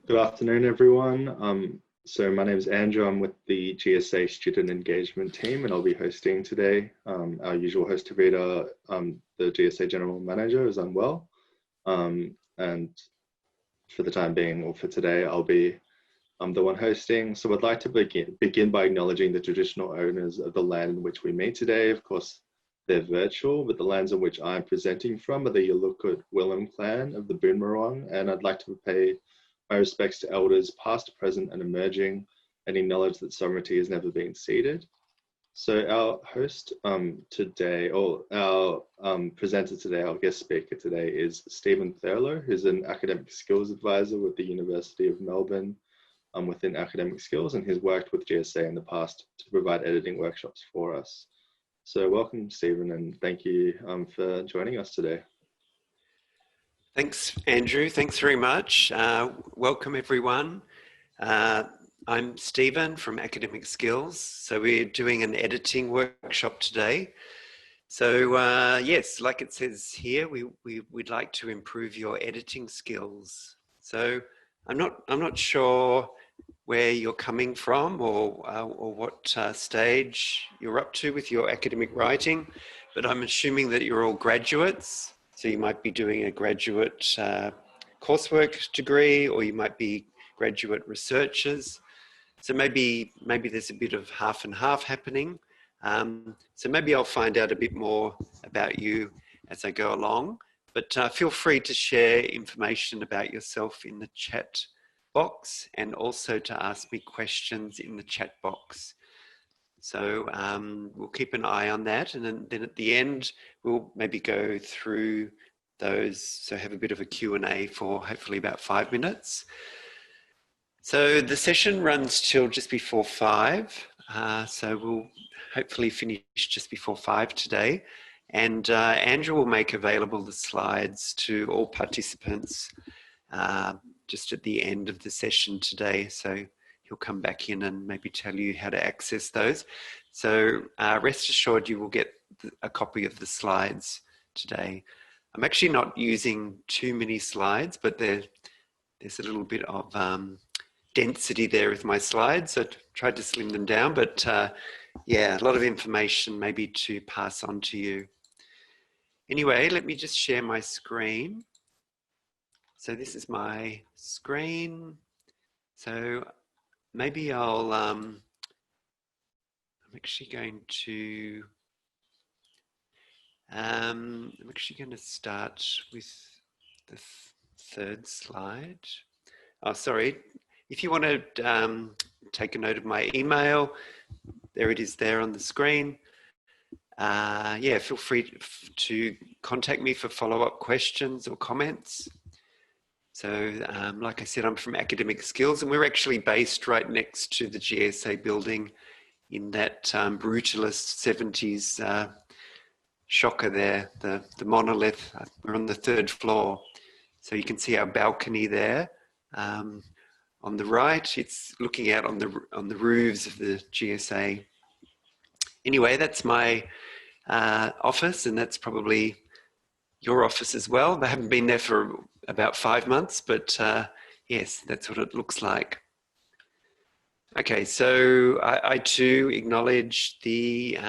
Good afternoon, everyone. So my name is Andrew. I'm with the GSA Student Engagement team, and I'll be hosting today. Our usual host reader, the GSA General Manager, is unwell. And for the time being, or for today, I'll be the one hosting. So I'd like to begin by acknowledging the traditional owners of the land in which we meet today. Of course, they're virtual, but the lands in which I'm presenting from are the Yalukit Willem clan of the Boonwurrung, and I'd like to pay my respects to elders past, present, and emerging, and acknowledge that sovereignty has never been ceded. So our host today, or our presenter today, our guest speaker today is Steven Thurlow, who's an academic skills advisor with the University of Melbourne within academic skills, and he's worked with GSA in the past to provide editing workshops for us. So welcome, Steven, and thank you for joining us today. Thanks, Andrew. Thanks very much. Welcome, everyone. I'm Steven from Academic Skills. So we're doing an editing workshop today. So yes, like it says here, we'd like to improve your editing skills. So I'm not sure where you're coming from or what stage you're up to with your academic writing, but I'm assuming that you're all graduates. So you might be doing a graduate coursework degree, or you might be graduate researchers. So maybe there's a bit of half and half happening. So maybe I'll find out a bit more about you as I go along, but feel free to share information about yourself in the chat box, and also to ask me questions in the chat box. So we'll keep an eye on that, and then at the end we'll maybe go through those, so have a bit of a Q&A for hopefully about 5 minutes. So the session runs till just before 5, so we'll hopefully finish just before 5 today, and Andrew will make available the slides to all participants just at the end of the session today. So he'll come back in and maybe tell you how to access those. So rest assured you will get a copy of the slides today. I'm actually not using too many slides, but there's a little bit of density there with my slides. So I tried to slim them down, but yeah, a lot of information maybe to pass on to you. Anyway, let me just share my screen. So this is my screen. So maybe I'm actually going to start with the third slide. Oh, sorry. If you want to take a note of my email, there it is there on the screen. Yeah, feel free to contact me for follow-up questions or comments. So like I said, I'm from Academic Skills, and we're actually based right next to the GSA building in that brutalist 70s shocker there, the monolith. We're on the 3rd floor. So you can see our balcony there. On the right, it's looking out on the roofs of the GSA. Anyway, that's my office, and that's probably your office as well. I haven't been there for about 5 months, but yes, that's what it looks like. Okay, so I too acknowledge the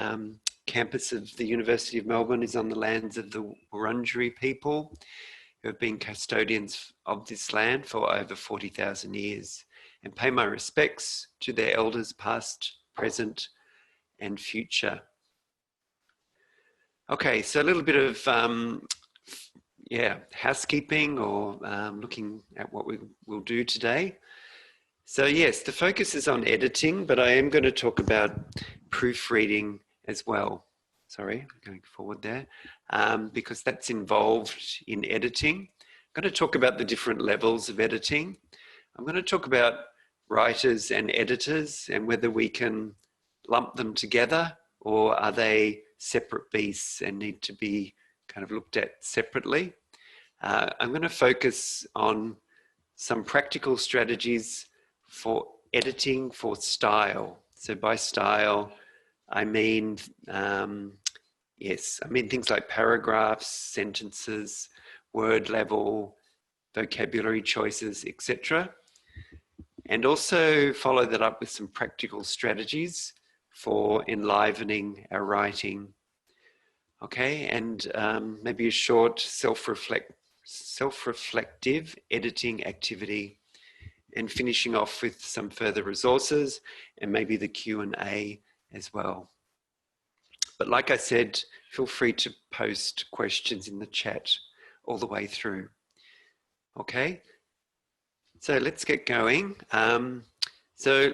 campus of the University of Melbourne is on the lands of the Wurundjeri people, who have been custodians of this land for over 40,000 years, and pay my respects to their elders past, present, and future. Okay, so a little bit of housekeeping, or looking at what we will do today. So yes, the focus is on editing, but I am going to talk about proofreading as well. Sorry, I'm going forward there, because that's involved in editing. I'm going to talk about the different levels of editing. I'm going to talk about writers and editors, and whether we can lump them together, or are they separate beasts and need to be kind of looked at separately. I'm going to focus on some practical strategies for editing for style. So by style, I mean things like paragraphs, sentences, word level, vocabulary choices, etc. and also follow that up with some practical strategies for enlivening our writing. Okay, and maybe a short self-reflective editing activity, and finishing off with some further resources and maybe the Q&A as well. But like I said, feel free to post questions in the chat all the way through. Okay, so let's get going. So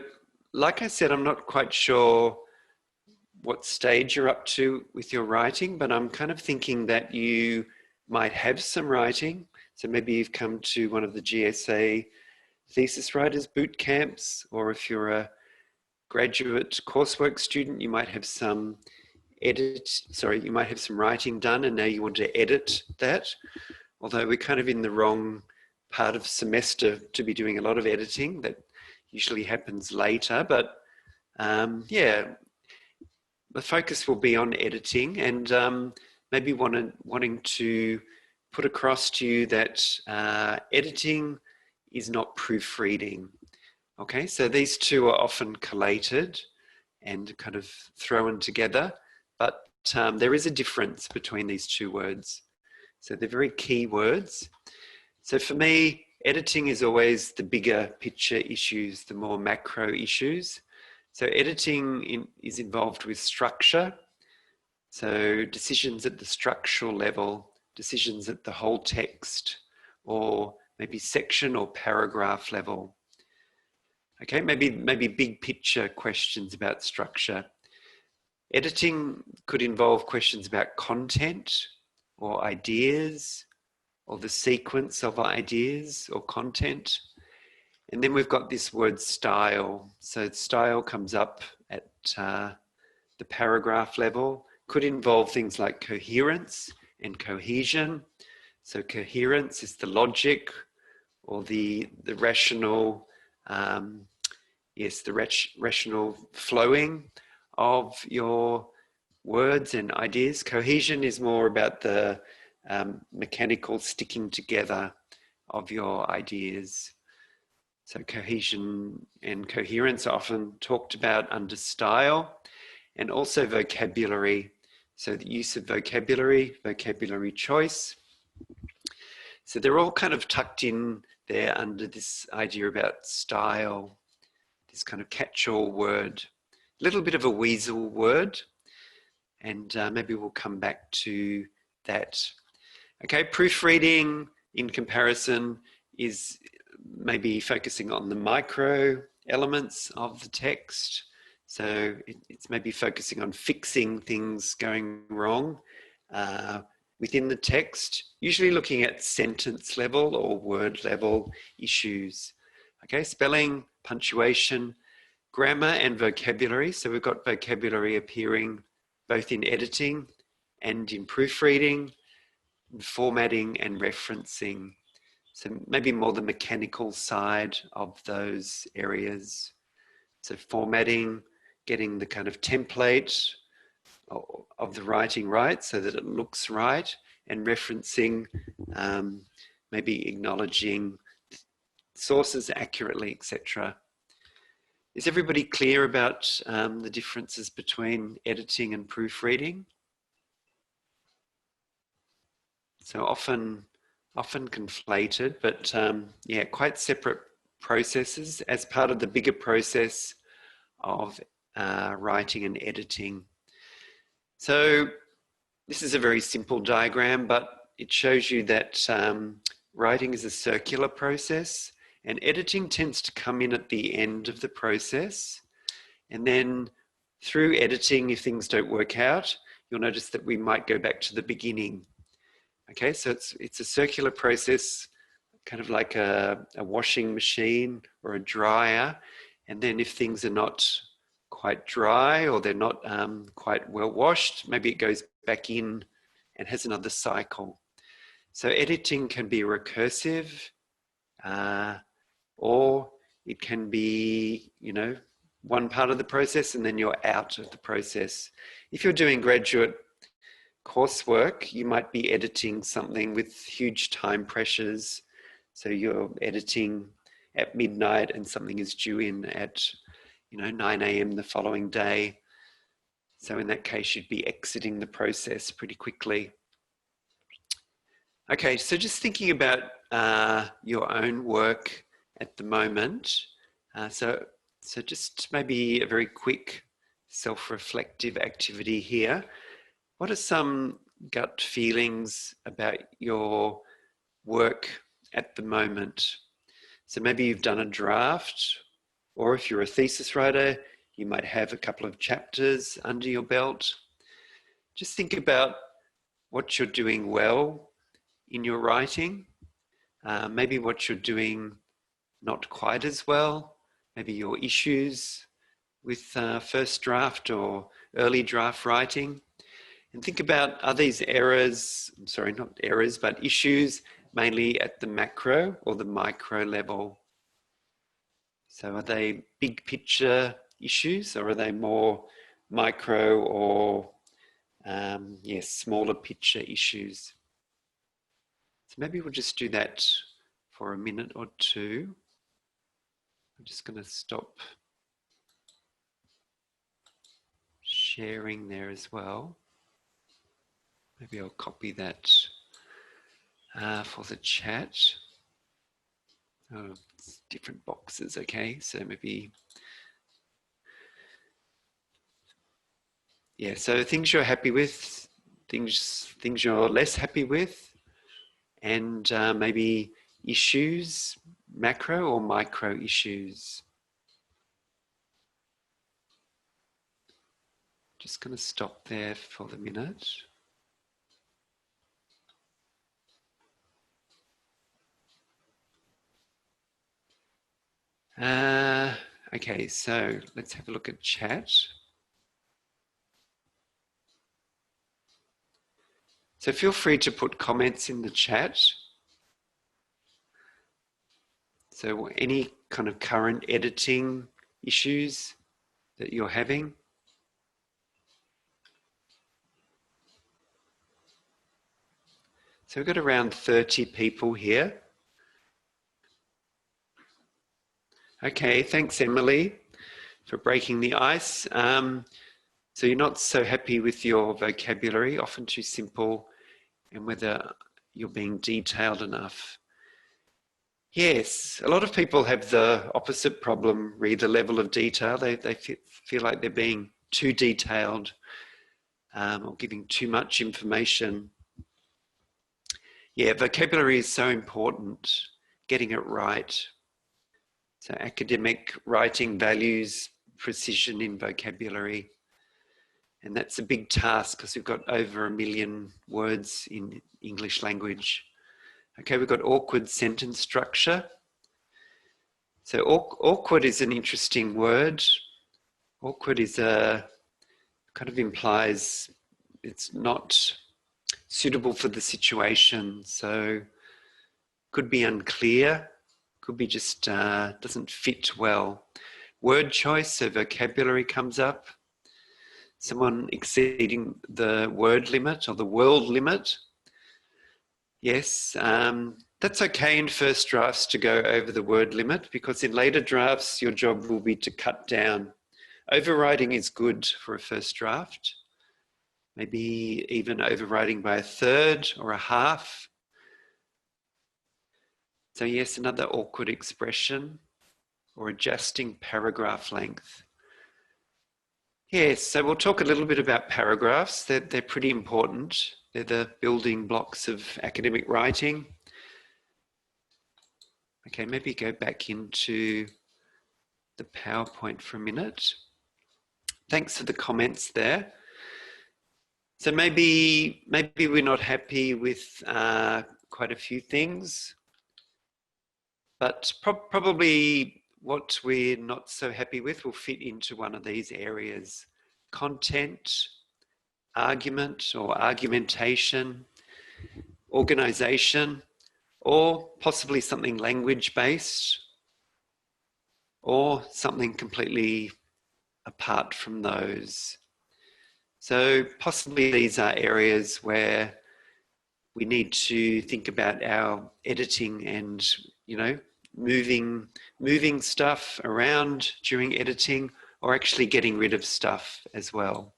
like I said, I'm not quite sure what stage you're up to with your writing, but I'm kind of thinking that you might have some writing. So maybe you've come to one of the GSA thesis writers boot camps, or if you're a graduate coursework student, you might have some writing done and now you want to edit that. Although we're kind of in the wrong part of semester to be doing a lot of editing. That usually happens later, but yeah, the focus will be on editing, and maybe wanting to put across to you that editing is not proofreading. Okay, so these two are often collated and kind of thrown together, but there is a difference between these two words. So they're very key words. So for me, editing is always the bigger picture issues, the more macro issues. So editing is involved with structure. So decisions at the structural level, decisions at the whole text, or maybe section or paragraph level. Okay, maybe big picture questions about structure. Editing could involve questions about content or ideas, or the sequence of ideas or content. And then we've got this word style. So style comes up at the paragraph level, could involve things like coherence and cohesion. So coherence is the logic or the rational, rational flowing of your words and ideas. Cohesion is more about the mechanical sticking together of your ideas. So cohesion and coherence are often talked about under style, and also vocabulary. So the use of vocabulary choice. So they're all kind of tucked in there under this idea about style, this kind of catch-all word, a little bit of a weasel word, and maybe we'll come back to that. Okay, proofreading in comparison is maybe focusing on the micro elements of the text. So it's maybe focusing on fixing things going wrong within the text, usually looking at sentence level or word level issues. Okay, spelling, punctuation, grammar and vocabulary. So we've got vocabulary appearing both in editing and in proofreading, formatting and referencing. So maybe more the mechanical side of those areas. So formatting, getting the kind of template of the writing right so that it looks right, and referencing, maybe acknowledging sources accurately, etc. Is everybody clear about the differences between editing and proofreading? So often conflated, but yeah, quite separate processes as part of the bigger process of writing and editing. So this is a very simple diagram, but it shows you that writing is a circular process, and editing tends to come in at the end of the process. And then through editing, if things don't work out, you'll notice that we might go back to the beginning. Okay, so it's a circular process, kind of like a washing machine or a dryer. And then if things are not quite dry or they're not quite well washed, maybe it goes back in and has another cycle. So editing can be recursive, or it can be, one part of the process and then you're out of the process. If you're doing graduate coursework, you might be editing something with huge time pressures. So you're editing at midnight and something is due in at 9 a.m. the following day. So in that case, you'd be exiting the process pretty quickly. Okay, so just thinking about your own work at the moment. So just maybe a very quick self-reflective activity here. What are some gut feelings about your work at the moment? So maybe you've done a draft, or if you're a thesis writer, you might have a couple of chapters under your belt. Just think about what you're doing well in your writing, maybe what you're doing not quite as well, maybe your issues with first draft or early draft writing. And think about, are these errors, sorry, not errors, but issues mainly at the macro or the micro level? So are they big picture issues, or are they more micro or smaller picture issues? So maybe we'll just do that for a minute or two. I'm just going to stop sharing there as well. Maybe I'll copy that for the chat. Oh, it's different boxes, okay? So maybe, yeah, so things you're happy with, things you're less happy with, and maybe issues, macro or micro issues. Just going to stop there for the minute. Okay, so let's have a look at chat. So feel free to put comments in the chat. So any kind of current editing issues that you're having. So we've got around 30 people here. Okay, thanks Emily for breaking the ice. So you're not so happy with your vocabulary, often too simple, and whether you're being detailed enough. Yes, a lot of people have the opposite problem, read the level of detail. They feel like they're being too detailed or giving too much information. Yeah, vocabulary is so important, getting it right. So academic writing values precision in vocabulary. And that's a big task because we've got over 1 million words in English language. Okay, we've got awkward sentence structure. So awkward is an interesting word. Awkward is kind of implies it's not suitable for the situation. So could be unclear, could be just doesn't fit well. Word choice, so vocabulary comes up. Someone exceeding the word limit or the world limit. Yes, that's okay in first drafts to go over the word limit, because in later drafts, your job will be to cut down. Overwriting is good for a first draft. Maybe even overwriting by a third or a half. So yes, another awkward expression, or adjusting paragraph length. Yes, so we'll talk a little bit about paragraphs. They're pretty important. They're the building blocks of academic writing. Okay, maybe go back into the PowerPoint for a minute. Thanks for the comments there. So maybe we're not happy with quite a few things, but probably what we're not so happy with will fit into one of these areas: content, argument or argumentation, organization, or possibly something language-based, or something completely apart from those. So possibly these are areas where we need to think about our editing and, moving stuff around during editing, or actually getting rid of stuff as well.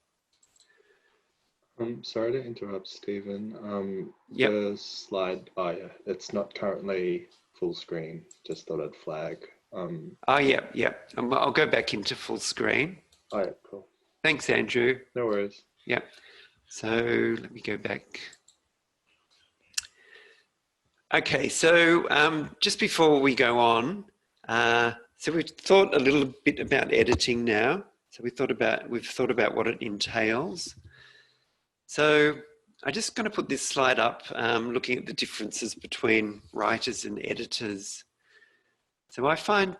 Sorry to interrupt, Stephen. Yep. The slide, oh yeah, it's not currently full screen. Just thought I'd flag. Oh, yeah. I'll go back into full screen. Oh yeah, cool. Thanks, Andrew. No worries. Yep. So let me go back. Okay, so just before we go on, so we've thought a little bit about editing now. So we've thought about what it entails. So I'm just going to put this slide up, looking at the differences between writers and editors. So I find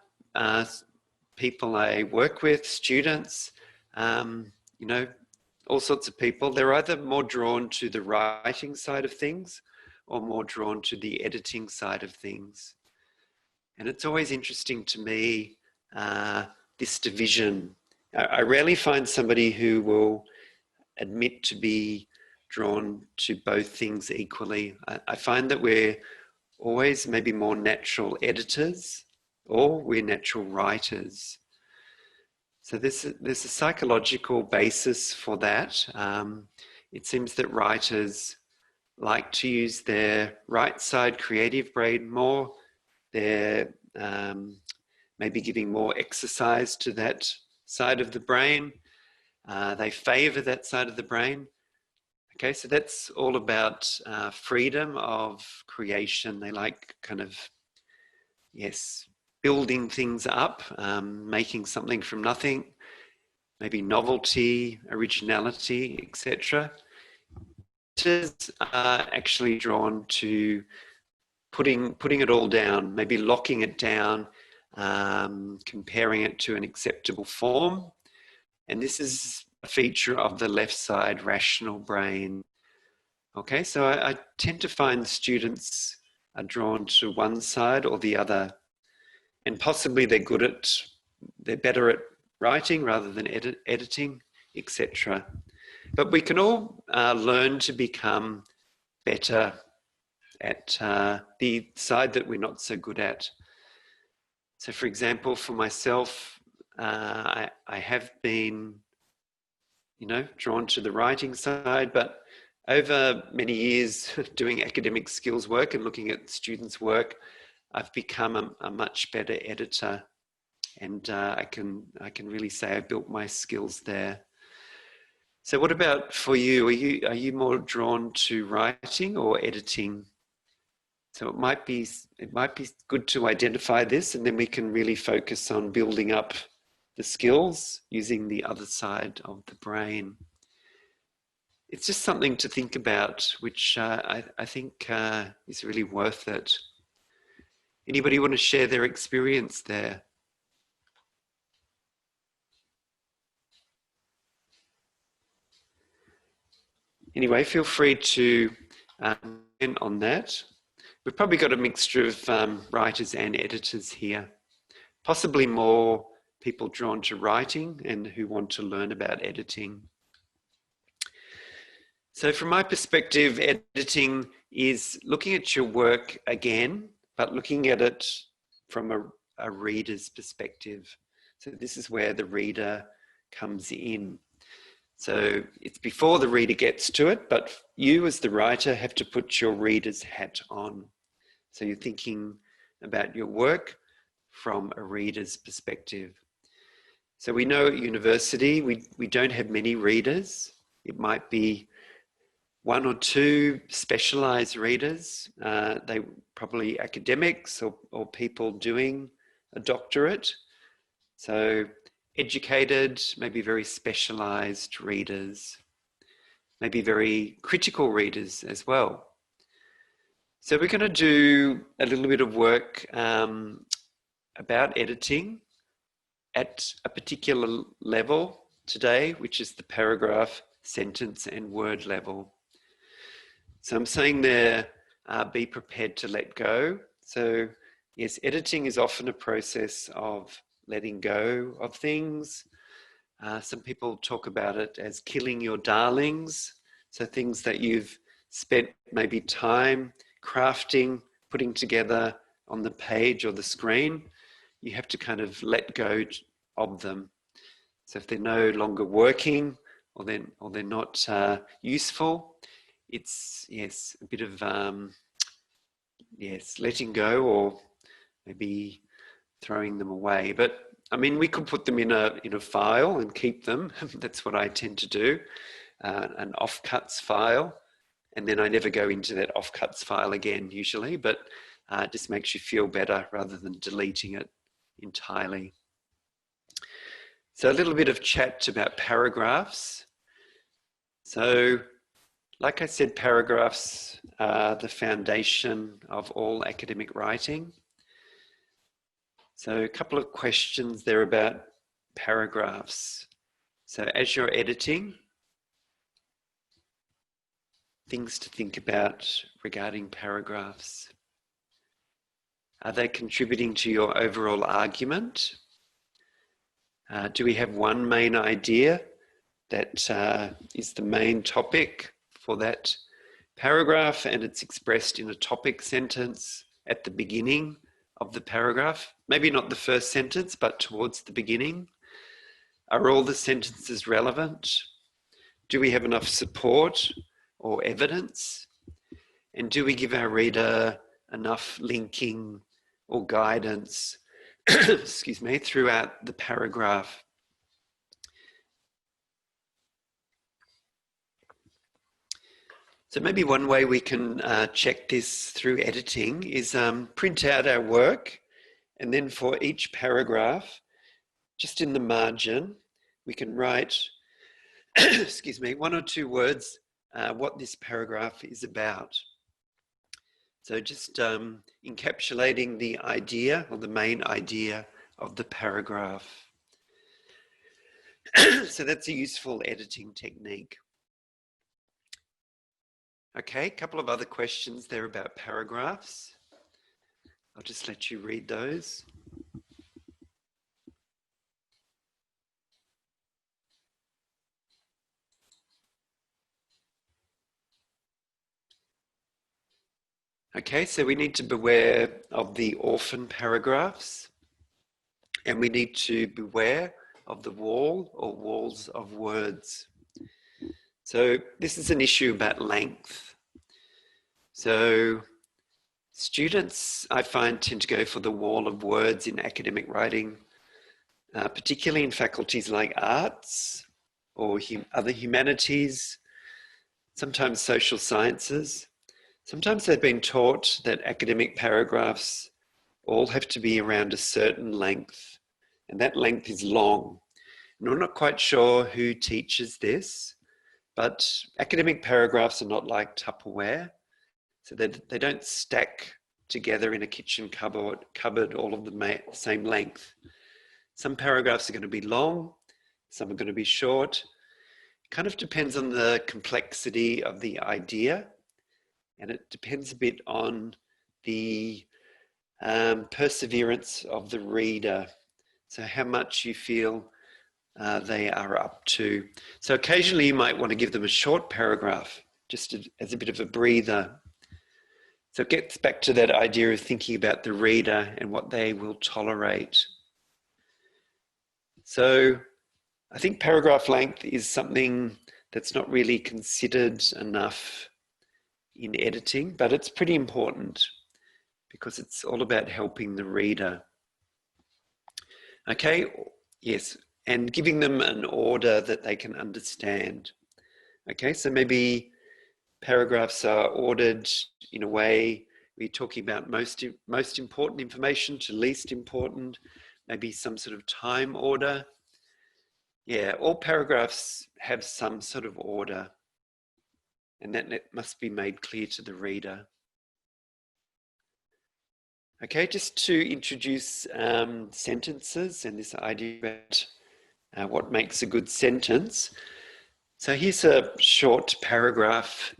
people I work with, students, you know, all sorts of people, they're either more drawn to the writing side of things or more drawn to the editing side of things. And it's always interesting to me, this division. I rarely find somebody who will admit to be drawn to both things equally. I find that we're always maybe more natural editors, or we're natural writers. So there's a psychological basis for that. It seems that writers like to use their right side creative brain more. They're maybe giving more exercise to that side of the brain. They favor that side of the brain. Okay, so that's all about freedom of creation. They like kind of, yes, building things up, making something from nothing, maybe novelty, originality, etc. Editors are actually drawn to putting it all down, maybe locking it down, comparing it to an acceptable form. And this is a feature of the left side rational brain. Okay, so I tend to find students are drawn to one side or the other, and possibly they're better at writing rather than editing, etc. But we can all learn to become better at the side that we're not so good at. So for example, for myself, I have been, drawn to the writing side, but over many years doing academic skills work and looking at students' work, I've become a much better editor, and I can really say I built my skills there. So what about for you? Are you more drawn to writing or editing? So it might be good to identify this, and then we can really focus on building up the skills using the other side of the brain. It's just something to think about, which I think is really worth it. Anybody want to share their experience there? Anyway, feel free to comment on that. We've probably got a mixture of writers and editors here. Possibly more people drawn to writing and who want to learn about editing. So from my perspective, editing is looking at your work again, but looking at it from a reader's perspective. So this is where the reader comes in. So it's before the reader gets to it, but you as the writer have to put your reader's hat on. So you're thinking about your work from a reader's perspective. So we know at university, we don't have many readers. It might be one or two specialized readers. They probably academics or people doing a doctorate. So educated, maybe very specialized readers, maybe very critical readers as well. So we're going to do a little bit of work about editing at a particular level today, which is the paragraph, sentence and word level. So I'm saying there, be prepared to let go. So yes, editing is often a process of letting go of things. Some people talk about it as killing your darlings. So things that you've spent maybe time crafting, putting together, on the page or the screen, you have to kind of let go of them. So if they're no longer working or they're not useful, it's, yes, a bit of, yes, letting go or maybe throwing them away. But I mean, we could put them in a file and keep them. That's what I tend to do, an offcuts file. And then I never go into that offcuts file again usually, but it just makes you feel better rather than deleting it entirely. So a little bit of chat about paragraphs. So like I said, paragraphs are the foundation of all academic writing. So a couple of questions there about paragraphs. So as you're editing, things to think about regarding paragraphs. Are they contributing to your overall argument? Do we have one main idea that is the main topic for that paragraph and it's expressed in a topic sentence at the beginning of the paragraph? Maybe not the first sentence, but towards the beginning. Are all the sentences relevant? Do we have enough support or evidence? And do we give our reader enough linking or guidance, excuse me, throughout the paragraph? So maybe one way we can check this through editing is print out our work, and then for each paragraph, just in the margin, we can write, excuse me, 1 or 2 words what this paragraph is about. So just encapsulating the idea or the main idea of the paragraph. So that's a useful editing technique. Okay, a couple of other questions there about paragraphs. I'll just let you read those. Okay, so we need to beware of the orphan paragraphs, and we need to beware of the wall or walls of words. So this is an issue about length. So students, I find, tend to go for the wall of words in academic writing, particularly in faculties like arts or other humanities, sometimes social sciences. Sometimes they've been taught that academic paragraphs all have to be around a certain length, and that length is long. And I'm not quite sure who teaches this, but academic paragraphs are not like Tupperware, so they don't stack together in a kitchen cupboard all of the same length. Some paragraphs are going to be long, some are going to be short. It kind of depends on the complexity of the idea, and it depends a bit on the perseverance of the reader. So how much you feel they are up to. So occasionally you might want to give them a short paragraph, just as a bit of a breather. So it gets back to that idea of thinking about the reader and what they will tolerate. So I think paragraph length is something that's not really considered enough in editing, but it's pretty important because it's all about helping the reader. Okay, yes, and giving them an order that they can understand. Okay, so maybe paragraphs are ordered in a way we're talking about most important information to least important, maybe some sort of time order. Yeah, all paragraphs have some sort of order, and that must be made clear to the reader. Okay, just to introduce sentences and this idea about what makes a good sentence. So here's a short paragraph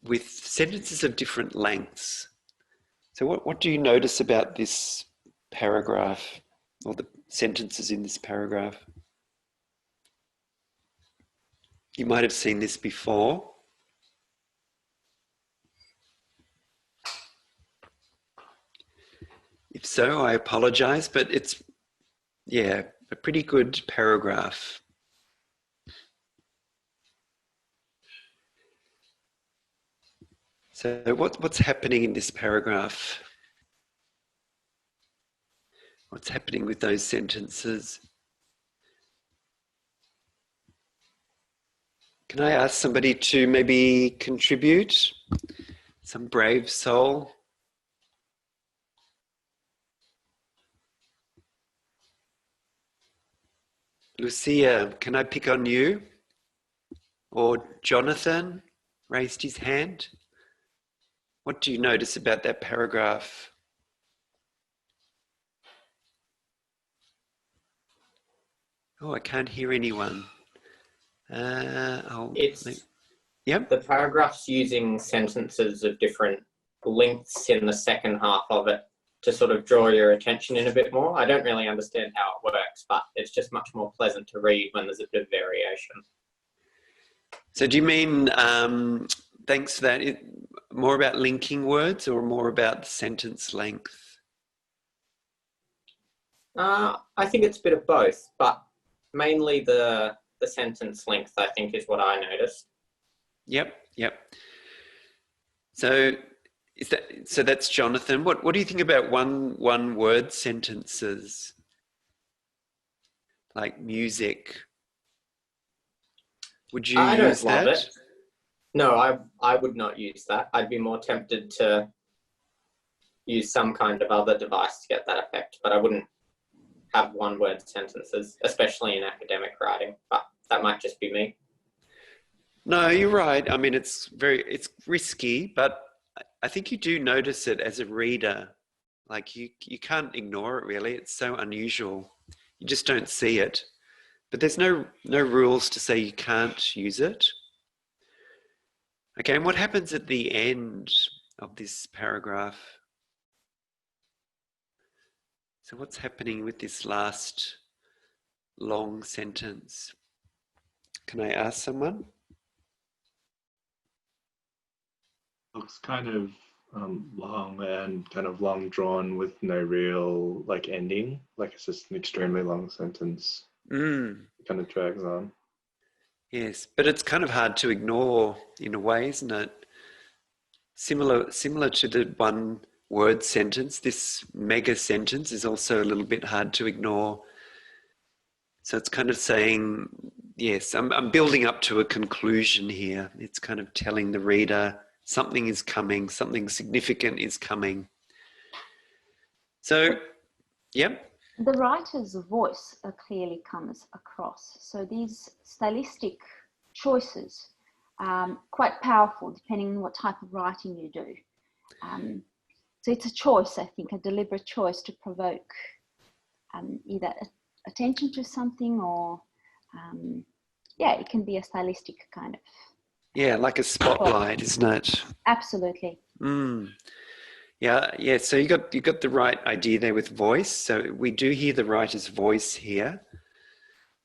with sentences of different lengths. So what do you notice about this paragraph or the sentences in this paragraph? You might have seen this before. If so, I apologize, but it's, yeah, a pretty good paragraph. So what's happening in this paragraph? What's happening with those sentences? Can I ask somebody to maybe contribute? Some brave soul? Lucia, can I pick on you? Or Jonathan raised his hand. What do you notice about that paragraph? Oh, I can't hear anyone. Yep. The paragraph's using sentences of different lengths in the second half of it to sort of draw your attention in a bit more. I don't really understand how it works, but it's just much more pleasant to read when there's a bit of variation. So do you mean, thanks for that, more about linking words or more about the sentence length? I think it's a bit of both, but mainly the sentence length, I think, is what I noticed. Yep. So that's Jonathan. What do you think about one word sentences? Like music. Would you use that? I don't love it. No, I would not use that. I'd be more tempted to use some kind of other device to get that effect, but I wouldn't have one word sentences, especially in academic writing, but that might just be me. No, you're right. I mean, it's risky, but I think you do notice it as a reader. Like you can't ignore it really. It's so unusual. You just don't see it. But there's no rules to say you can't use it. Okay, and what happens at the end of this paragraph? So what's happening with this last long sentence? Can I ask someone? Looks kind of long and kind of long drawn with no real like ending. Like it's just an extremely long sentence. It kind of drags on. Yes, but it's kind of hard to ignore in a way, isn't it? Similar to the one word sentence, this mega sentence is also a little bit hard to ignore. So it's kind of saying, yes, I'm building up to a conclusion here. It's kind of telling the reader something is coming, something significant is coming. So, yep. The writer's voice clearly comes across. So these stylistic choices are quite powerful depending on what type of writing you do. So it's a choice, I think, a deliberate choice to provoke either attention to something or, it can be a stylistic kind of. Yeah, like a spotlight, isn't it? Absolutely. Yeah. So you got the right idea there with voice. So we do hear the writer's voice here.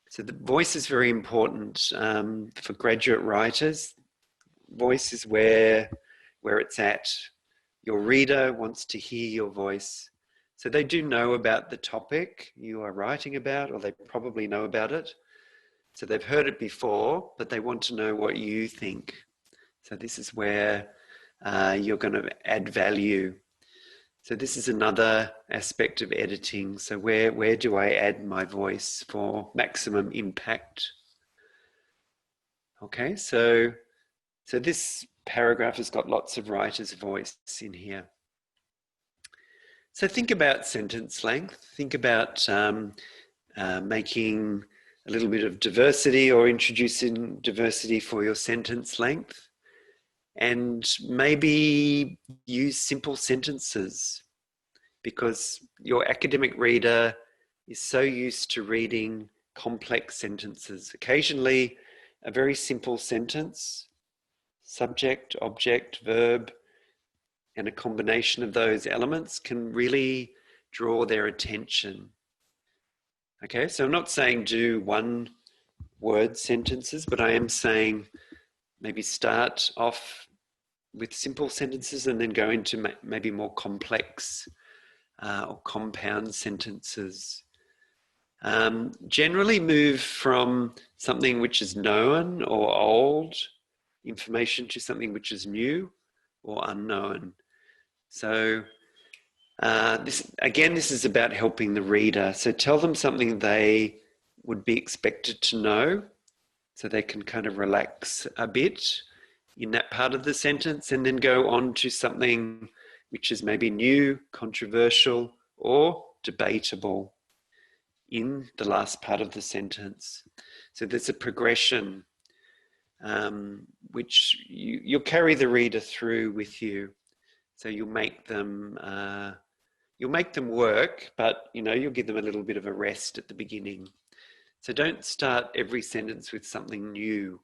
So the voice is very important for graduate writers. Voice is where it's at. Your reader wants to hear your voice. So they do know about the topic you are writing about, or they probably know about it. So they've heard it before, but they want to know what you think. So this is where you're going to add value. So this is another aspect of editing. So where do I add my voice for maximum impact? Okay, so this paragraph has got lots of writer's voice in here. So think about sentence length. Think about making a little bit of diversity or introducing diversity for your sentence length. And maybe use simple sentences, because your academic reader is so used to reading complex sentences. Occasionally, a very simple sentence, subject, object, verb, and a combination of those elements can really draw their attention. Okay, so I'm not saying do one word sentences, but I am saying maybe start off with simple sentences and then go into maybe more complex or compound sentences. Generally move from something which is known or old information to something which is new or unknown. So this is about helping the reader. So tell them something they would be expected to know, so they can kind of relax a bit in that part of the sentence, and then go on to something which is maybe new, controversial, or debatable in the last part of the sentence. So there's a progression which you'll carry the reader through with you. So you'll make them work, but you'll give them a little bit of a rest at the beginning. So don't start every sentence with something new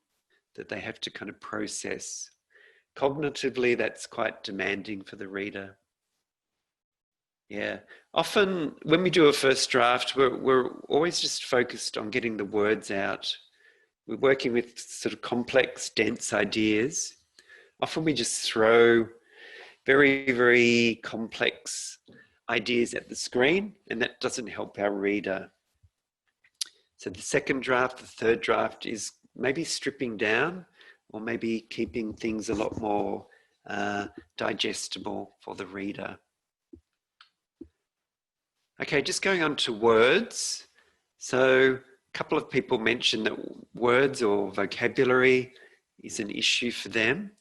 that they have to kind of process. Cognitively, that's quite demanding for the reader. Yeah, often when we do a first draft, we're always just focused on getting the words out. We're working with sort of complex, dense ideas. Often we just throw very, very complex ideas at the screen, and that doesn't help our reader. So the second draft, the third draft is maybe stripping down, or maybe keeping things a lot more digestible for the reader. Okay, just going on to words. So a couple of people mentioned that words or vocabulary is an issue for them.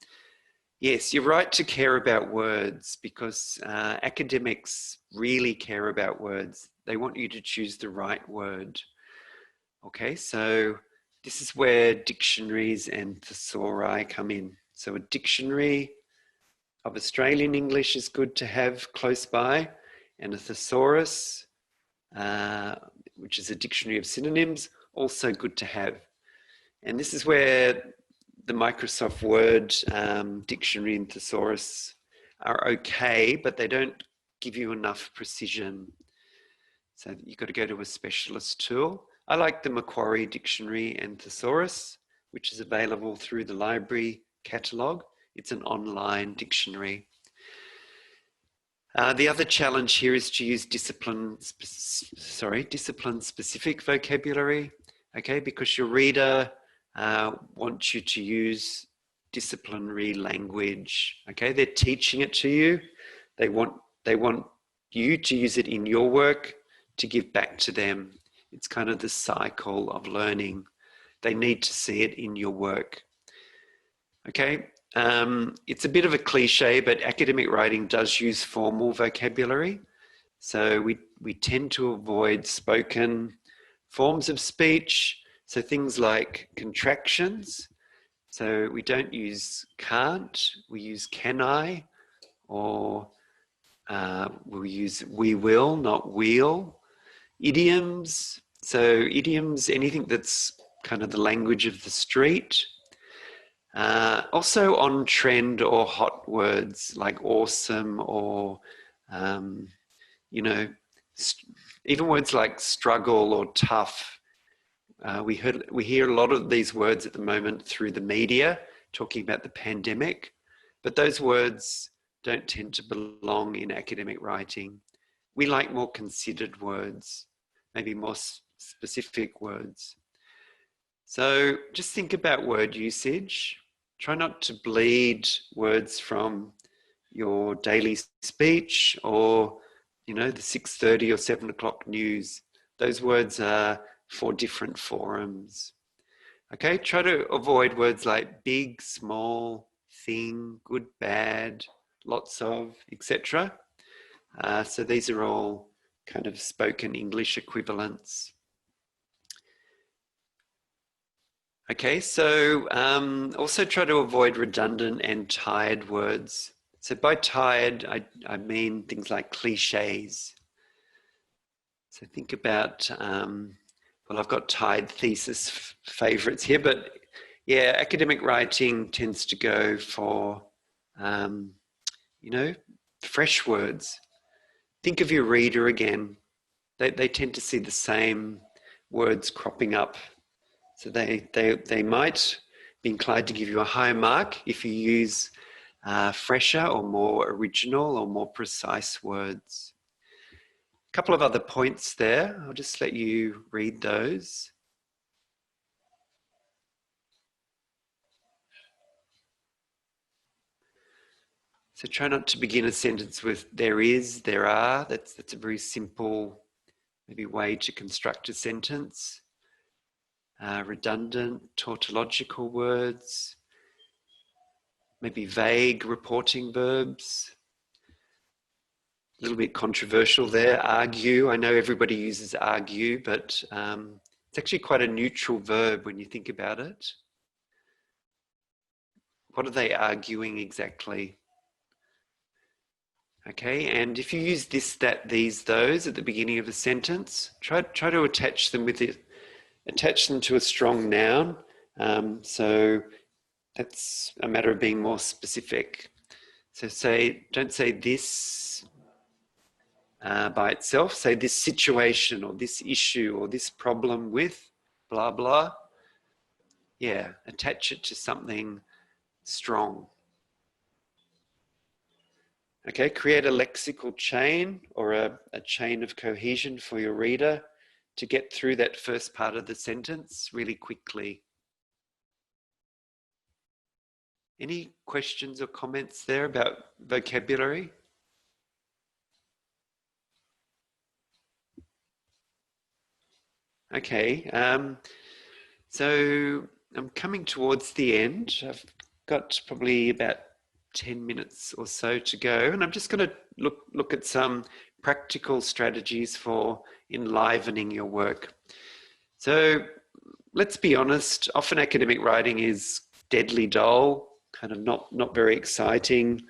Yes, you're right to care about words, because academics really care about words. They want you to choose the right word. Okay, so this is where dictionaries and thesauri come in. So a dictionary of Australian English is good to have close by, and a thesaurus, which is a dictionary of synonyms, also good to have. And this is where the Microsoft Word dictionary and thesaurus are okay, but they don't give you enough precision. So you've got to go to a specialist tool. I like the Macquarie Dictionary and Thesaurus, which is available through the library catalogue. It's an online dictionary. The other challenge here is to use discipline-specific vocabulary, okay, because your reader wants you to use disciplinary language, okay? They're teaching it to you. They want you to use it in your work to give back to them. It's kind of the cycle of learning. They need to see it in your work. Okay, it's a bit of a cliche, but academic writing does use formal vocabulary. So we tend to avoid spoken forms of speech. So things like contractions. So we don't use can't, we use can I, or we'll use we will, not we'll. Idioms. So idioms, anything that's kind of the language of the street. Also on trend or hot words like awesome, or, even words like struggle or tough. We hear a lot of these words at the moment through the media talking about the pandemic, but those words don't tend to belong in academic writing. We like more considered words, maybe more specific words. So just think about word usage. Try not to bleed words from your daily speech or, the 6:30 or 7 o'clock news. Those words are for different forums. Okay, try to avoid words like big, small, thing, good, bad, lots of, etc. So these are all kind of spoken English equivalents. Okay, so also try to avoid redundant and tired words. So by tired, I mean things like cliches. So think about, I've got tired thesis favorites here, but yeah, academic writing tends to go for, fresh words. Think of your reader again. They tend to see the same words cropping up. So they might be inclined to give you a higher mark if you use fresher or more original or more precise words. couple of other points there. I'll just let you read those. So try not to begin a sentence with there is, there are. That's a very simple, maybe way to construct a sentence. Redundant, tautological words. Maybe vague reporting verbs. A little bit controversial there. Argue. I know everybody uses argue, but it's actually quite a neutral verb when you think about it. What are they arguing exactly? Okay, and if you use this, that, these, those at the beginning of a sentence, try to attach them to a strong noun. So that's a matter of being more specific. So don't say this by itself. Say this situation or this issue or this problem with blah blah. Yeah, attach it to something strong. Okay, create a lexical chain or a chain of cohesion for your reader to get through that first part of the sentence really quickly. Any questions or comments there about vocabulary? Okay, so I'm coming towards the end. I've got probably about 10 minutes or so to go, and I'm just going to look at some practical strategies for enlivening your work. So let's be honest, often academic writing is deadly dull, kind of not very exciting.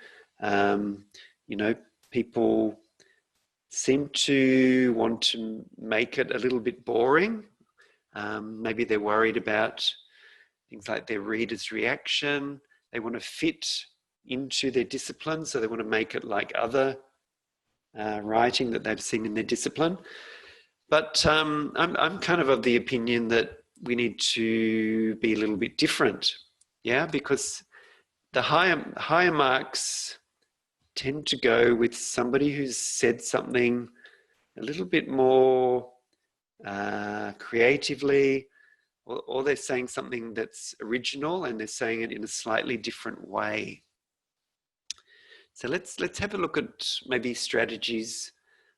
People seem to want to make it a little bit boring. Maybe they're worried about things like their reader's reaction. They want to fit into their discipline, so they want to make it like other writing that they've seen in their discipline. But I'm kind of the opinion that we need to be a little bit different, yeah, because the higher marks tend to go with somebody who's said something a little bit more creatively, or they're saying something that's original and they're saying it in a slightly different way. So let's have a look at maybe strategies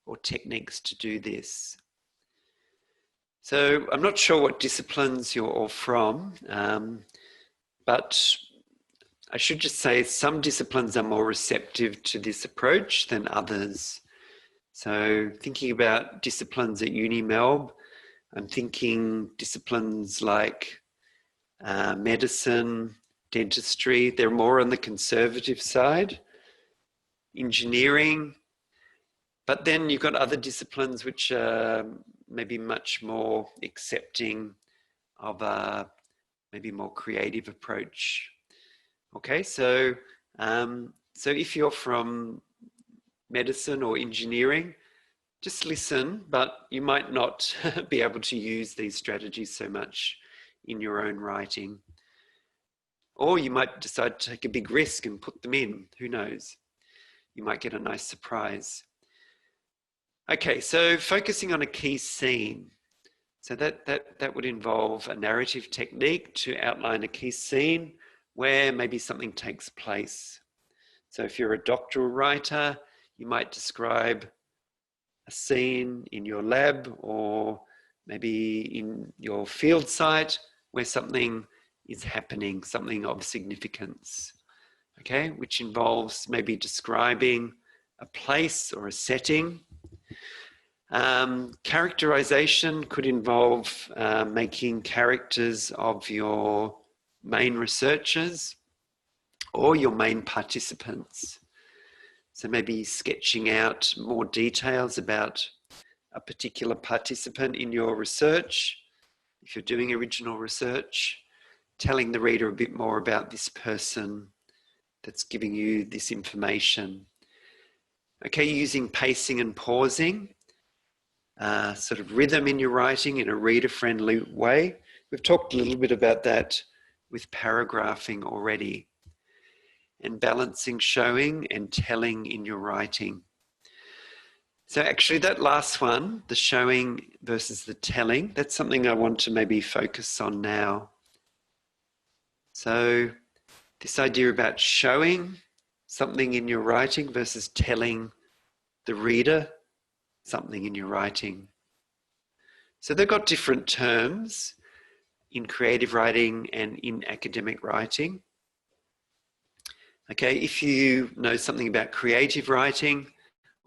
or techniques to do this. So I'm not sure what disciplines you're all from, but I should just say some disciplines are more receptive to this approach than others. So thinking about disciplines at Uni Melb, I'm thinking disciplines like medicine, dentistry, they're more on the conservative side. Engineering, but then you've got other disciplines which are maybe much more accepting of a maybe more creative approach. Okay, so if you're from medicine or engineering, just listen, but you might not be able to use these strategies so much in your own writing. Or you might decide to take a big risk and put them in, who knows? You might get a nice surprise. Okay, so focusing on a key scene. So that would involve a narrative technique to outline a key scene where maybe something takes place. So if you're a doctoral writer, you might describe a scene in your lab or maybe in your field site where something is happening, something of significance. Okay, which involves maybe describing a place or a setting. Characterization could involve making characters of your main researchers or your main participants. So maybe sketching out more details about a particular participant in your research. If you're doing original research, telling the reader a bit more about this person that's giving you this information. Okay, using pacing and pausing, sort of rhythm in your writing in a reader-friendly way. We've talked a little bit about that with paragraphing already. And balancing showing and telling in your writing. So actually that last one, the showing versus the telling, that's something I want to maybe focus on now. So this idea about showing something in your writing versus telling the reader something in your writing. So they've got different terms in creative writing and in academic writing. Okay, if you know something about creative writing,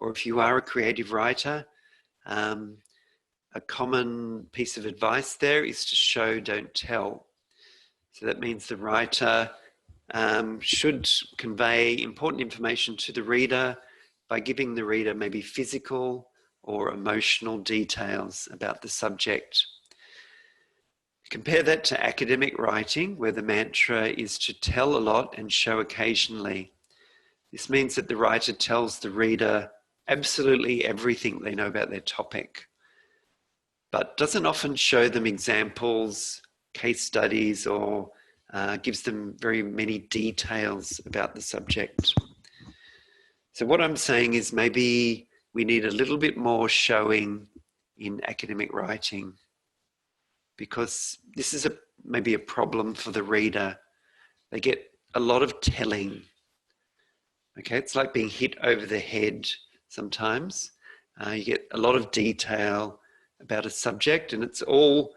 or if you are a creative writer, a common piece of advice there is to show, don't tell. So that means the writer should convey important information to the reader by giving the reader maybe physical or emotional details about the subject. Compare that to academic writing, where the mantra is to tell a lot and show occasionally. This means that the writer tells the reader absolutely everything they know about their topic, but doesn't often show them examples, case studies, or gives them very many details about the subject. So what I'm saying is maybe we need a little bit more showing in academic writing, because this is maybe a problem for the reader. They get a lot of telling. Okay, it's like being hit over the head sometimes. You get a lot of detail about a subject, and it's all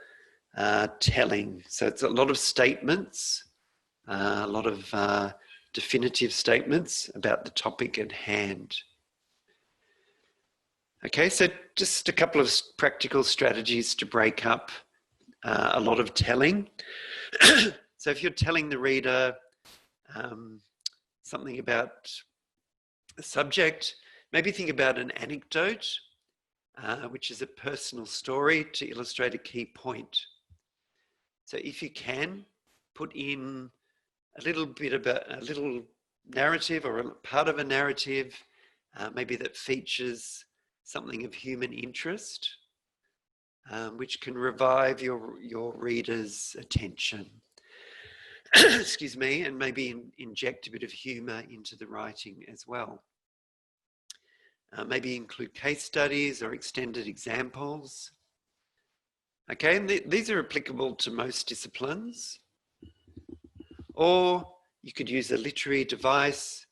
telling. So it's a lot of statements, a lot of definitive statements about the topic at hand. Okay, so just a couple of practical strategies to break up a lot of telling. So if you're telling the reader something about a subject, maybe think about an anecdote, which is a personal story to illustrate a key point. So if you can, put in a little bit about a little narrative or a part of a narrative, maybe that features something of human interest, which can revive your reader's attention. Excuse me, and maybe inject a bit of humour into the writing as well. Maybe include case studies or extended examples. Okay, and these are applicable to most disciplines. Or you could use a literary device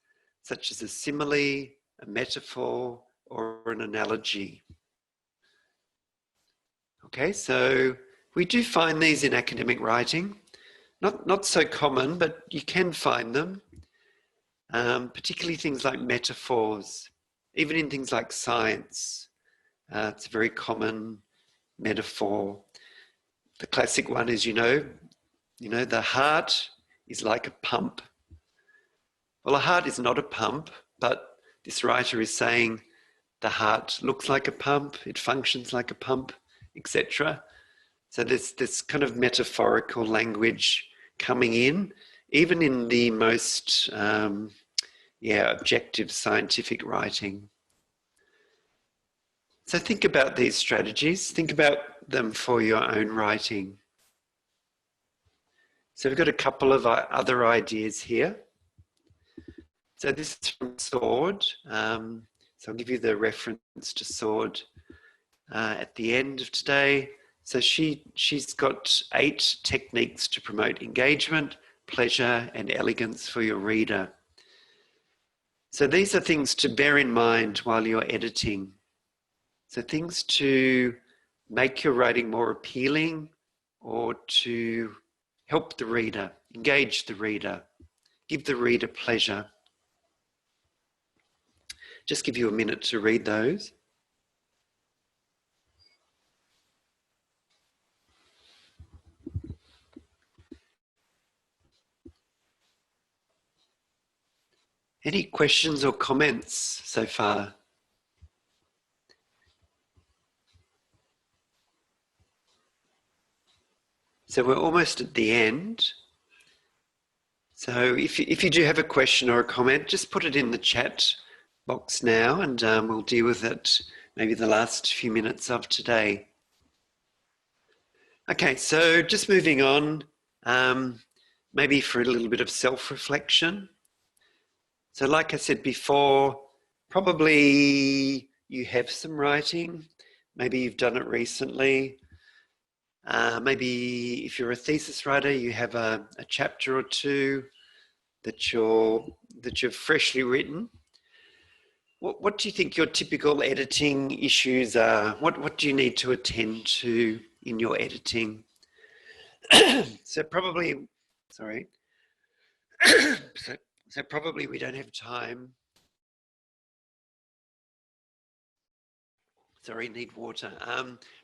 such as a simile, a metaphor, or an analogy. Okay, so we do find these in academic writing. Not so common, but you can find them, particularly things like metaphors. Even in things like science, it's a very common metaphor. The classic one is, the heart is like a pump. Well, a heart is not a pump, but this writer is saying the heart looks like a pump, it functions like a pump, etc. So there's this kind of metaphorical language coming in, even in the most objective scientific writing. So think about these strategies, think about them for your own writing. So we've got a couple of other ideas here. So this is from Sword. So I'll give you the reference to Sword at the end of today. So she's got 8 techniques to promote engagement, pleasure, and elegance for your reader. So these are things to bear in mind while you're editing. So things to make your writing more appealing or to help the reader, engage the reader, give the reader pleasure. Just give you a minute to read those. Any questions or comments so far? So we're almost at the end. So if you do have a question or a comment, just put it in the chat box now, and we'll deal with it maybe the last few minutes of today. Okay, so just moving on, maybe for a little bit of self-reflection. So like I said before, probably you have some writing. Maybe you've done it recently. Maybe if you're a thesis writer, you have a chapter or two that you've freshly written. What do you think your typical editing issues are? What do you need to attend to in your editing? So probably, sorry. so probably we don't have time. Sorry, need water.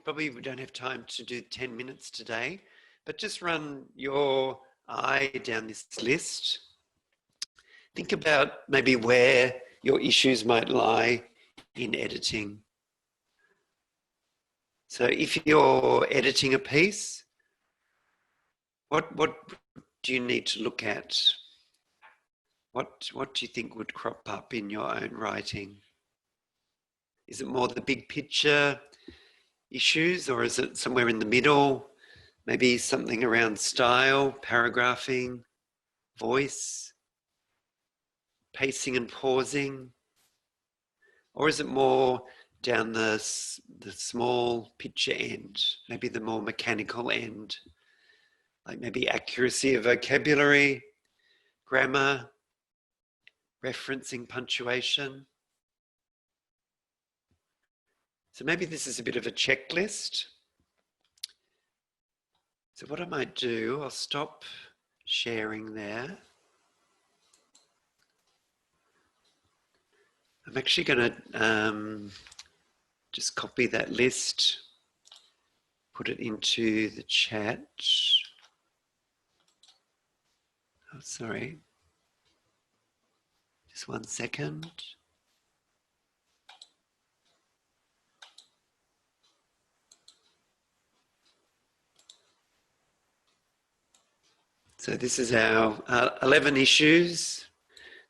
Probably we don't have time to do 10 minutes today, but just run your eye down this list. Think about maybe where your issues might lie in editing. So if you're editing a piece, what do you need to look at? What do you think would crop up in your own writing? Is it more the big picture issues, or is it somewhere in the middle? Maybe something around style, paragraphing, voice, pacing and pausing? Or is it more down the small picture end, maybe the more mechanical end, like maybe accuracy of vocabulary, grammar, referencing, punctuation? So maybe this is a bit of a checklist. So what I might do, I'll stop sharing there. I'm actually going to just copy that list, put it into the chat. Oh, sorry. Just 1 second. So this is our 11 issues.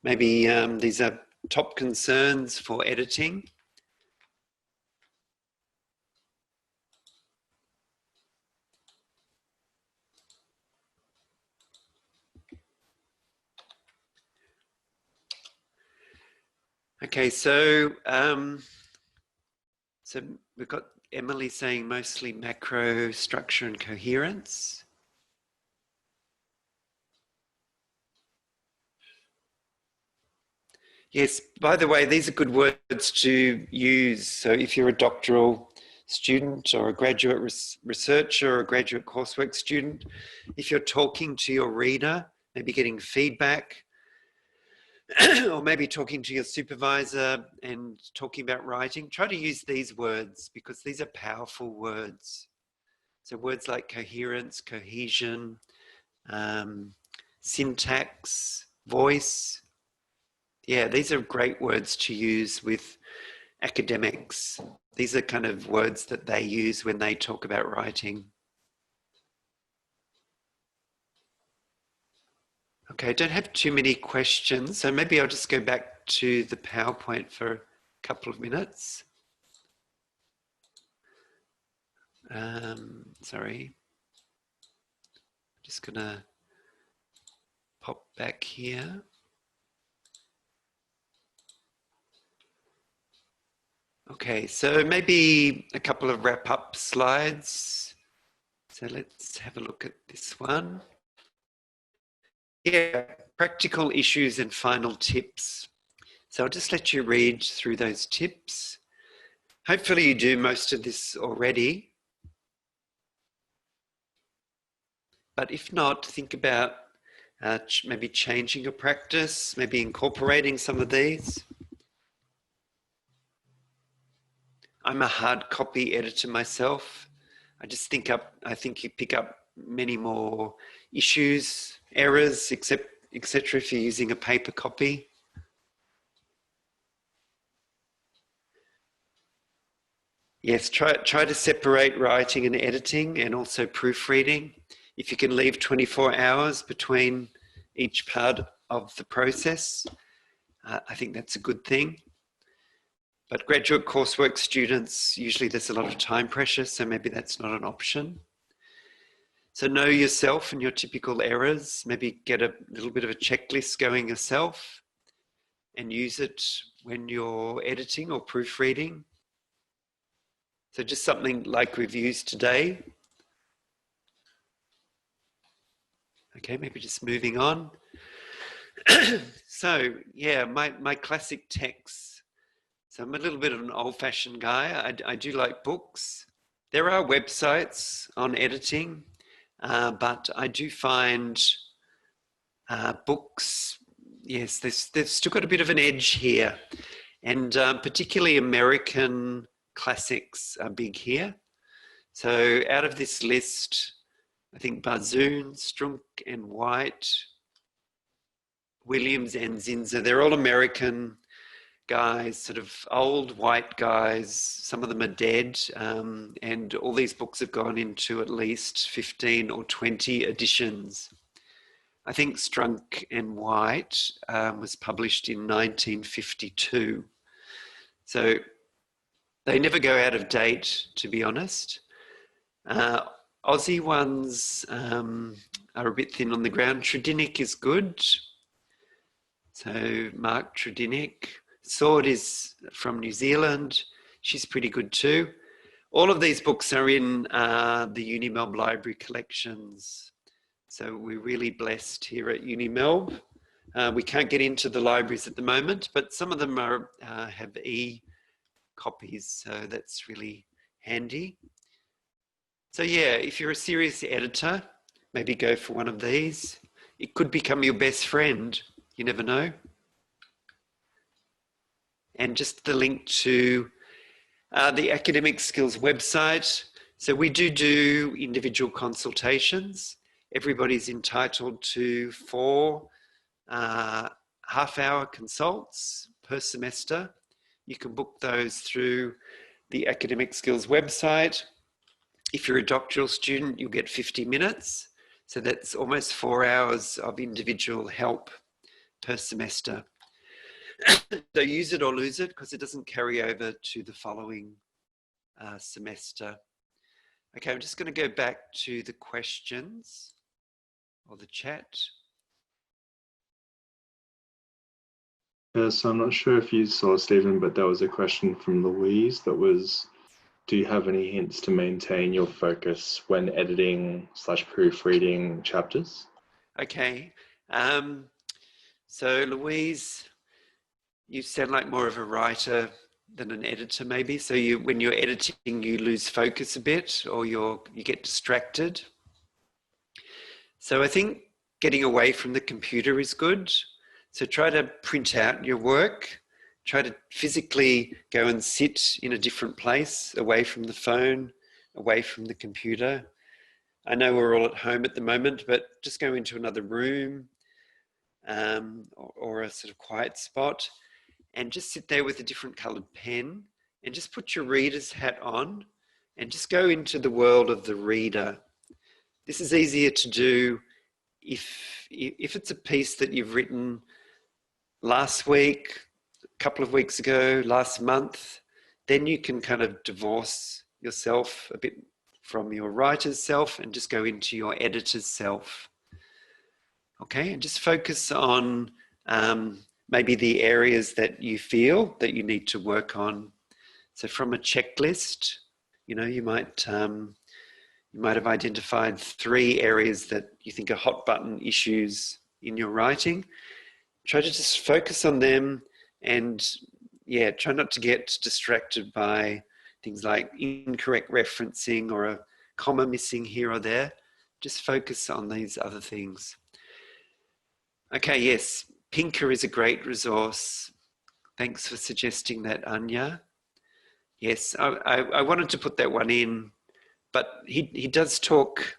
Maybe these are top concerns for editing. Okay, so we've got Emily saying mostly macro structure and coherence. Yes, by the way, these are good words to use. So if you're a doctoral student or a graduate researcher or a graduate coursework student, if you're talking to your reader, maybe getting feedback, or maybe talking to your supervisor and talking about writing, try to use these words because these are powerful words. So words like coherence, cohesion, syntax, voice. Yeah, these are great words to use with academics. These are kind of words that they use when they talk about writing. Okay, I don't have too many questions, so maybe I'll just go back to the PowerPoint for a couple of minutes. Sorry. I'm just gonna pop back here. Okay, so maybe a couple of wrap-up slides. So let's have a look at this one. Yeah, practical issues and final tips. So I'll just let you read through those tips. Hopefully you do most of this already. But if not, think about maybe changing your practice, maybe incorporating some of these. I'm a hard copy editor myself. I think you pick up many more issues, errors, etc. if you're using a paper copy. Yes, try to separate writing and editing and also proofreading. If you can leave 24 hours between each part of the process, I think that's a good thing. But graduate coursework students, usually there's a lot of time pressure, so maybe that's not an option. So know yourself and your typical errors, maybe get a little bit of a checklist going yourself and use it when you're editing or proofreading. So just something like we've used today. Okay, maybe just moving on. So yeah, my classic texts. So I'm a little bit of an old-fashioned guy. I do like books. There are websites on editing, but I do find books, yes, they've still got a bit of an edge here. And particularly American classics are big here. So out of this list, I think Bazoon, Strunk and White, Williams and Zinser, they're all American guys, sort of old white guys. Some of them are dead, and all these books have gone into at least 15 or 20 editions. I think Strunk and White was published in 1952. So they never go out of date, to be honest. Aussie ones are a bit thin on the ground. Tredinnick is good. So Mark Tredinnick. Sword is from New Zealand. She's pretty good too. All of these books are in the Unimelb Library collections. So we're really blessed here at Unimelb. We can't get into the libraries at the moment, but some of them are have e-copies, so that's really handy. So yeah, if you're a serious editor, maybe go for one of these. It could become your best friend. You never know. And just the link to the Academic Skills website. So we do individual consultations. Everybody's entitled to 4 half-hour consults per semester. You can book those through the Academic Skills website. If you're a doctoral student, you'll get 50 minutes. So that's almost 4 hours of individual help per semester. So use it or lose it, because it doesn't carry over to the following semester. Okay, I'm just going to go back to the questions or the chat. So I'm not sure if you saw, Stephen, but there was a question from Louise that was, do you have any hints to maintain your focus when editing / proofreading chapters? Okay, so Louise, you sound like more of a writer than an editor maybe. So when you're editing, you lose focus a bit, or you get distracted. So I think getting away from the computer is good. So try to print out your work. Try to physically go and sit in a different place, away from the phone, away from the computer. I know we're all at home at the moment, but just go into another room or a sort of quiet spot and just sit there with a different coloured pen and just put your reader's hat on and just go into the world of the reader. This is easier to do if it's a piece that you've written last week, a couple of weeks ago, last month, then you can kind of divorce yourself a bit from your writer's self and just go into your editor's self. Okay, and just focus on maybe the areas that you feel that you need to work on. So from a checklist, you might have identified 3 areas that you think are hot button issues in your writing. Try to just focus on them and try not to get distracted by things like incorrect referencing or a comma missing here or there. Just focus on these other things. Okay, yes, Pinker is a great resource. Thanks for suggesting that, Anya. Yes, I wanted to put that one in, but he does talk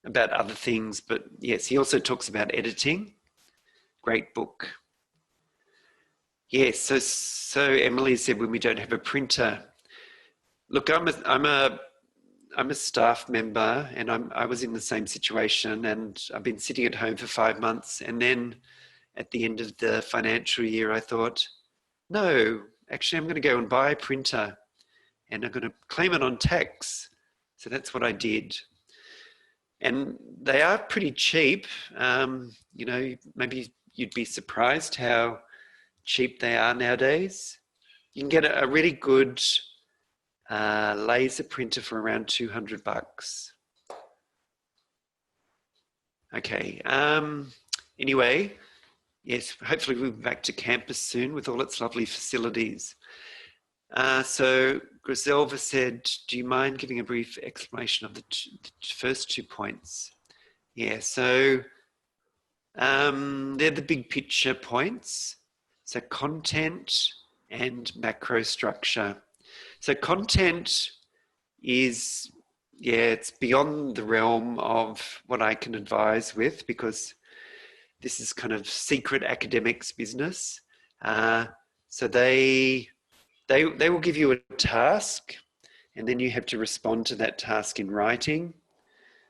about other things, but yes, he also talks about editing. Great book. Yes, so Emily said when we don't have a printer. Look, I'm a staff member, and I was in the same situation, and I've been sitting at home for 5 months, and then at the end of the financial year, I thought, no, actually, I'm going to go and buy a printer, and I'm going to claim it on tax. So that's what I did. And they are pretty cheap. Maybe you'd be surprised how cheap they are nowadays. You can get a really good Laser printer for around $200. Okay. Anyway, yes, hopefully we'll be back to campus soon with all its lovely facilities. So Griselva said, do you mind giving a brief explanation of the first 2 points? Yeah, so they're the big picture points. So content and macro structure. So content is, yeah, it's beyond the realm of what I can advise with, because this is kind of secret academics business. So they will give you a task, and then you have to respond to that task in writing.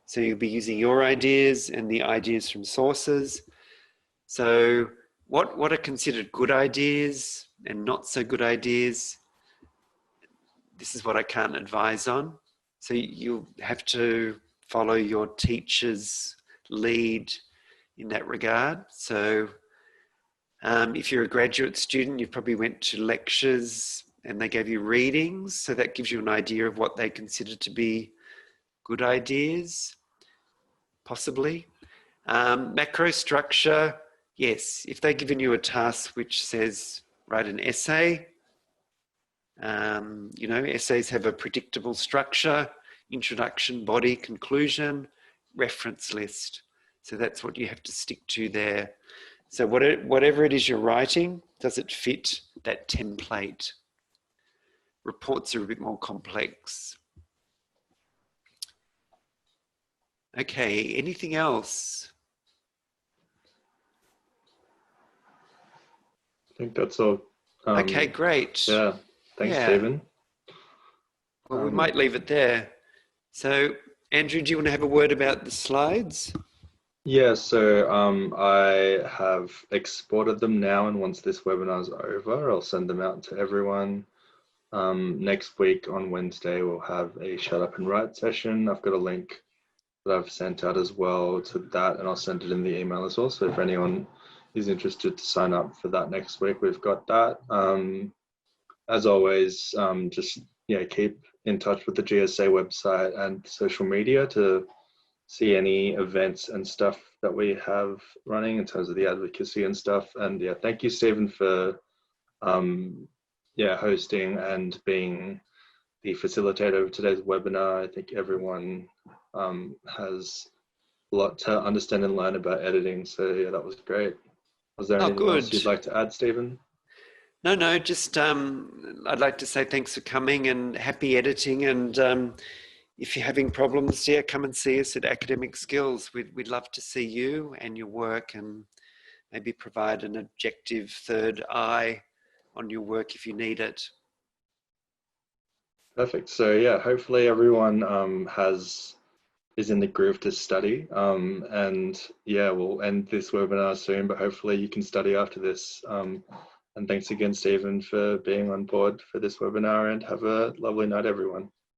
So you'll be using your ideas and the ideas from sources. So what are considered good ideas and not so good ideas? This is what I can't advise on. So you'll have to follow your teacher's lead in that regard. So if you're a graduate student, you probably went to lectures and they gave you readings. So that gives you an idea of what they consider to be good ideas, possibly. Macro structure, yes. If they've given you a task which says write an essay, you know, essays have a predictable structure: introduction, body, conclusion, reference list. So that's what you have to stick to there. So whatever it is you're writing, does it fit that template? Reports are a bit more complex. Okay, anything else? I think that's all. Okay, great. Yeah, thanks, Steven. Well, we might leave it there. So, Andrew, do you want to have a word about the slides? Yeah, so I have exported them now, and once this webinar is over, I'll send them out to everyone. Next week on Wednesday, we'll have a Shut Up and Write session. I've got a link that I've sent out as well to that, and I'll send it in the email as well. So if anyone is interested to sign up for that next week, we've got that. As always, just keep in touch with the GSA website and social media to see any events and stuff that we have running in terms of the advocacy and stuff. And yeah, thank you, Steven, for hosting and being the facilitator of today's webinar. I think everyone has a lot to understand and learn about editing. So yeah, that was great. Was there anything else you'd like to add, Steven? No, just I'd like to say thanks for coming and happy editing. And if you're having problems, come and see us at Academic Skills. We'd love to see you and your work, and maybe provide an objective third eye on your work if you need it. Perfect. So yeah, hopefully everyone is in the groove to study. And yeah, we'll end this webinar soon, but hopefully you can study after this. And thanks again, Steven, for being on board for this webinar, and have a lovely night, everyone.